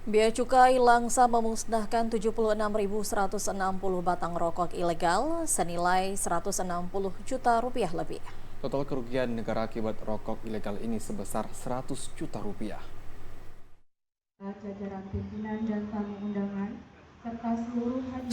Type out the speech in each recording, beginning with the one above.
Bea Cukai Langsa memusnahkan 76.160 batang rokok ilegal senilai 160 juta rupiah lebih. Total kerugian negara akibat rokok ilegal ini sebesar 100 juta rupiah.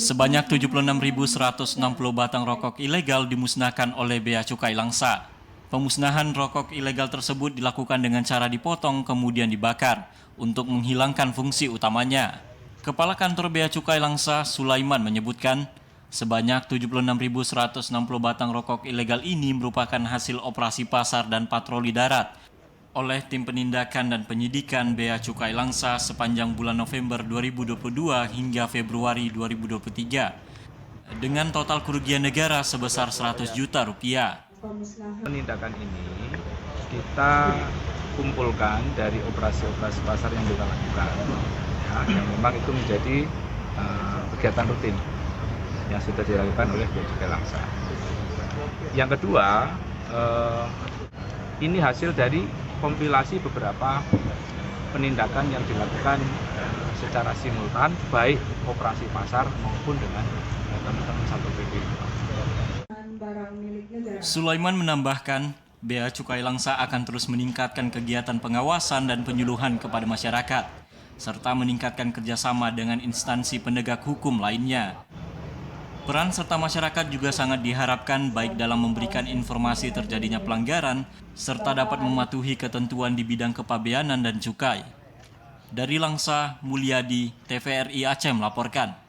Sebanyak 76.160 batang rokok ilegal dimusnahkan oleh Bea Cukai Langsa. Pemusnahan rokok ilegal tersebut dilakukan dengan cara dipotong kemudian dibakar untuk menghilangkan fungsi utamanya. Kepala Kantor Bea Cukai Langsa, Sulaiman, menyebutkan sebanyak 76.160 batang rokok ilegal ini merupakan hasil operasi pasar dan patroli darat oleh Tim Penindakan dan Penyidikan Bea Cukai Langsa sepanjang bulan November 2022 hingga Februari 2023 dengan total kerugian negara sebesar 100 juta rupiah. Penindakan ini kita kumpulkan dari operasi-operasi pasar yang kita lakukan, ya, yang memang itu menjadi kegiatan rutin yang sudah dilakukan oleh Bea Cukai Langsa. Yang kedua, ini hasil dari kompilasi beberapa penindakan yang dilakukan secara simultan, baik operasi pasar maupun dengan teman-teman Satpol PP. Sulaiman menambahkan, Bea Cukai Langsa akan terus meningkatkan kegiatan pengawasan dan penyuluhan kepada masyarakat, serta meningkatkan kerjasama dengan instansi penegak hukum lainnya. Peran serta masyarakat juga sangat diharapkan baik dalam memberikan informasi terjadinya pelanggaran, serta dapat mematuhi ketentuan di bidang kepabeanan dan cukai. Dari Langsa, Mulyadi, TVRI Aceh melaporkan.